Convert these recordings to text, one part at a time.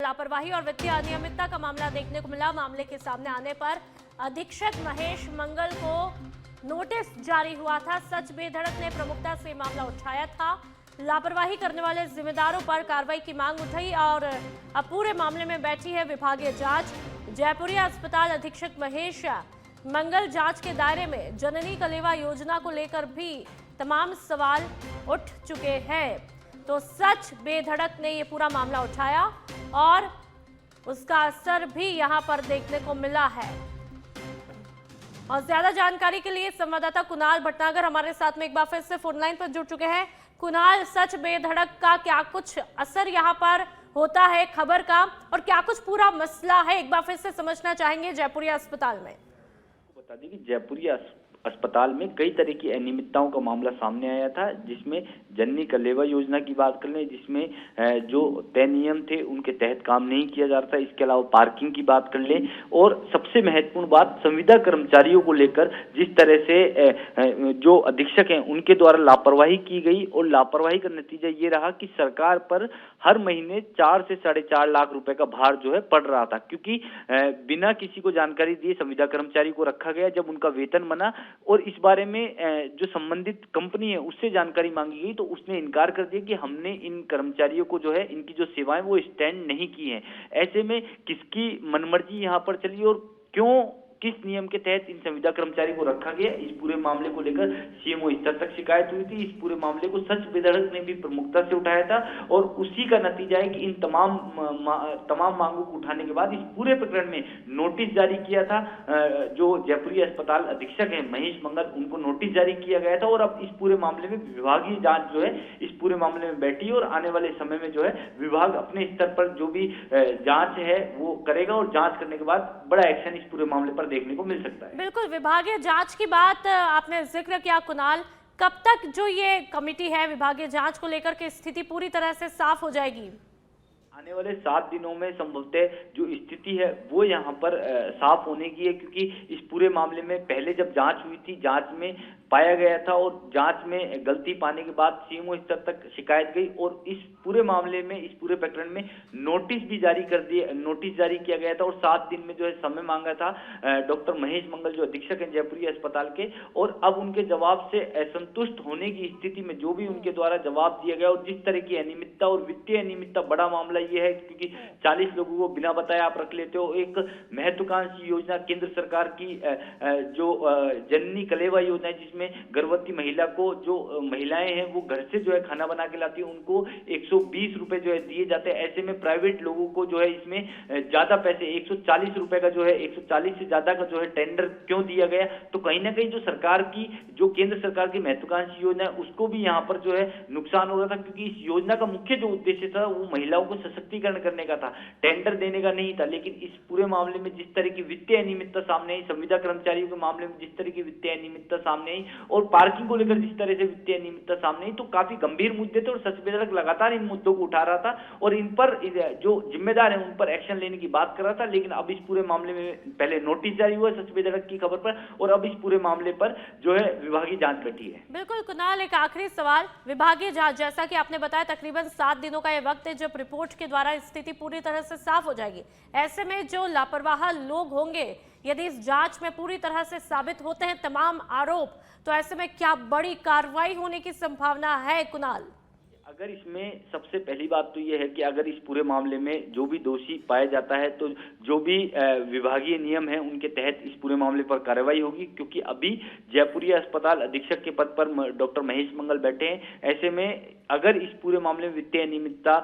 लापरवाही और वित्तीय अनियमितता का मामला देखने को मिला। मामले के सामने आने पर अधीक्षक महेश मंगल को नोटिस जारी हुआ था। सच बेधड़क ने प्रमुखता से मामला उठाया था। लापरवाही करने वाले जिम्मेदारों पर कार्रवाई की मांग उठी और अब पूरे मामले में बैठी है विभागीय जांच। जयपुरिया अस्पताल अधीक्षक महेश मंगल जांच के दायरे में जननी कलेवा योजना को लेकर भी तमाम सवाल उठ चुके हैं। तो सच बेधड़क ने ये पूरा मामला उठाया और उसका असर भी यहां पर देखने को मिला है। और ज्यादा जानकारी के लिए संवाददाता कुणाल भटनागर हमारे साथ में एक बार फिर से फोन लाइन पर जुड़ चुके हैं। कुणाल, सच बेधड़क का क्या कुछ असर यहाँ पर होता है खबर का, और क्या कुछ पूरा मसला है, एक बार फिर से समझना चाहेंगे जयपुरिया अस्पताल में। बता दें कि जयपुरिया अस्पताल में कई तरह की अनियमितताओं का मामला सामने आया था, जिसमें जननी कलेवा योजना की बात कर लें, जिसमें जो तय नियम थे उनके तहत काम नहीं किया जा रहा था। इसके अलावा पार्किंग की बात कर लें, और सबसे महत्वपूर्ण बात संविदा कर्मचारियों को लेकर जिस तरह से जो अधीक्षक हैं उनके द्वारा लापरवाही की गई, और लापरवाही का नतीजा ये रहा कि सरकार पर हर महीने 4 से 4.5 लाख रुपए का भार जो है पड़ रहा था, क्योंकि बिना किसी को जानकारी दिए संविदा कर्मचारी को रखा गया। जब उनका वेतन बना और इस बारे में जो संबंधित कंपनी है उससे जानकारी मांगी गई, तो उसने इनकार कर दिया कि हमने इन कर्मचारियों को जो है इनकी जो सेवाएं वो स्टैंड नहीं की हैं। ऐसे में किसकी मनमर्जी यहाँ पर चली और क्यों, किस नियम के तहत इन संविदा कर्मचारी को रखा गया, इस पूरे मामले को लेकर सीएमओ स्तर तक शिकायत हुई थी। इस पूरे मामले को सच बेधड़क ने भी प्रमुखता से उठाया था, और उसी का नतीजा है कि इन तमाम मांगों को उठाने के बाद इस पूरे प्रकरण में नोटिस जारी किया था। जो जयपुरी अस्पताल अधीक्षक है महेश मंगल, उनको नोटिस जारी किया गया था, और अब इस पूरे मामले में विभागीय जांच जो है इस पूरे मामले में बैठी, और आने वाले समय में जो है विभाग अपने स्तर पर जो भी जांच है वो करेगा, और जांच करने के बाद बड़ा एक्शन इस पूरे मामले पर देखने को मिल सकता है। बिल्कुल, विभागीय जांच की बात आपने जिक्र किया कुणाल, कब तक जो ये कमेटी है विभागीय जांच को लेकर के स्थिति पूरी तरह से साफ हो जाएगी? आने वाले 7 दिनों में संभवतः जो स्थिति है वो यहाँ पर साफ होने की है, क्योंकि इस पूरे मामले में पहले जब जांच हुई थी, जांच में पाया गया था, और जांच में गलती पाने के बाद सीएमओ स्तर तक शिकायत गई, और इस पूरे मामले में, इस पूरे प्रकरण में नोटिस भी जारी कर दिए, नोटिस जारी किया गया था, और 7 दिन में जो है समय मांगा था डॉक्टर महेश मंगल जो अधीक्षक हैं जयपुरी अस्पताल के। और अब उनके जवाब से असंतुष्ट होने की स्थिति में जो भी उनके द्वारा जवाब दिया गया, और जिस तरह की अनियमितता और वित्तीय अनियमितता, बड़ा मामला ये है क्योंकि 40 लोगों को बिना बताए आप रख लेते हो। एक महत्वाकांक्षी योजना केंद्र सरकार की जो जननी कलेवा योजना है, जिसमें गर्भवती महिला को, जो महिलाएं हैं वो घर से जो है खाना बना के लाती है, उनको 120 रुपए जो है दिए जाते हैं। ऐसे में प्राइवेट लोगों को जो है इसमें ज्यादा पैसे 140 रुपए का जो है 140 से ज्यादा का जो है टेंडर क्यों दिया गया? तो कहीं ना कहीं जो सरकार की, जो केंद्र सरकार की महत्वाकांक्षी योजना है उसको भी यहाँ पर जो है नुकसान हो रहा था, क्योंकि इस योजना का मुख्य जो उद्देश्य था वो महिलाओं को सशक्तिकरण करने का था, टेंडर देने का नहीं था। लेकिन इस पूरे मामले में जिस तरह की वित्तीय अनियमितता सामने आई, संविदा कर्मचारियों के मामले में जिस तरह की वित्तीय अनियमितता सामने आई, और पार्किंग को लेकर जिस तरह से वित्तीय अनियमितता सामने आई, तो काफी गंभीर मुद्दे थे, और सच बेधड़क लगातार इन मुद्दों को उठा रहा था और इन पर जो जिम्मेदार है उन पर एक्शन लेने की बात कर रहा था। लेकिन अब इस पूरे मामले में पहले नोटिस जारी हुआ सच बेधड़क की खबर पर, और अब इस पूरे मामले पर जो है विभागीय जांच बैठी है। बिल्कुल कुणाल, एक आखिरी सवाल, विभागीय जांच जैसा कि आपने बताया तकरीबन 7 दिनों का ये वक्त है जब रिपोर्ट के द्वारा स्थिति पूरी तरह से साफ हो जाएगी। ऐसे में जो लापरवाह लोग होंगे, यदि इस जांच में पूरी तरह से साबित होते हैं तमाम आरोप, तो ऐसे में क्या बड़ी कार्रवाई होने की संभावना है कुणाल? अगर इसमें सबसे पहली बात तो ये है कि अगर इस पूरे मामले में जो भी दोषी पाया जाता है, तो जो भी विभागीय नियम है उनके तहत इस पूरे मामले पर कार्रवाई होगी, क्योंकि अभी जयपुरी अस्पताल अधीक्षक के पद पर डॉक्टर महेश मंगल बैठे हैं। ऐसे में अगर इस पूरे मामले में वित्तीय अनियमितता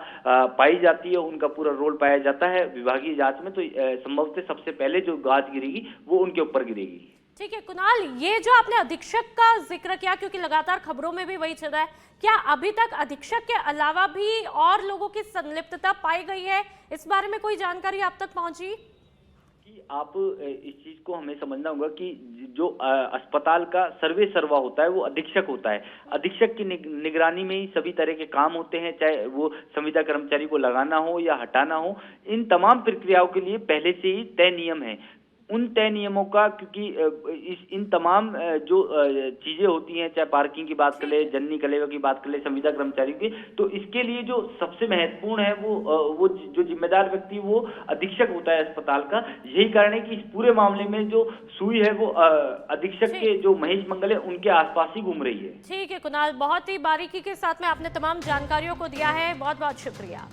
पाई जाती है, उनका पूरा रोल पाया जाता है विभागीय जांच में, तो संभवतः सबसे पहले जो गाज गिरेगी वो उनके ऊपर गिरेगी। ठीक है कुणाल, ये जो आपने अधीक्षक का जिक्र किया, क्योंकि लगातार खबरों में भी वही चल रहा है, क्या अभी तक अधीक्षक के अलावा भी और लोगों की संलिप्तता पाई गई है? इस बारे में कोई जानकारी आप तक पहुंची? कि आप इस चीज को हमें समझना होगा कि जो अस्पताल का सर्वे सर्वा होता है वो अधीक्षक होता है। अधीक्षक की निगरानी में ही सभी तरह के काम होते हैं, चाहे वो संविदा कर्मचारी को लगाना हो या हटाना हो। इन तमाम प्रक्रियाओं के लिए पहले से ही तय नियम है। उन तय नियमों का, क्योंकि इन तमाम जो चीजें होती हैं, चाहे पार्किंग की बात कर ले, जननी कलेवा की बात कर ले, संविदा कर्मचारियों की, तो इसके लिए जो सबसे महत्वपूर्ण है वो जो जिम्मेदार व्यक्ति वो अधीक्षक होता है अस्पताल का। यही कारण है कि इस पूरे मामले में जो सुई है वो अधीक्षक के जो महेश मंगल है उनके आसपास ही घूम रही है। ठीक है कुणाल, बहुत ही बारीकी के साथ में आपने तमाम जानकारियों को दिया है, बहुत बहुत शुक्रिया।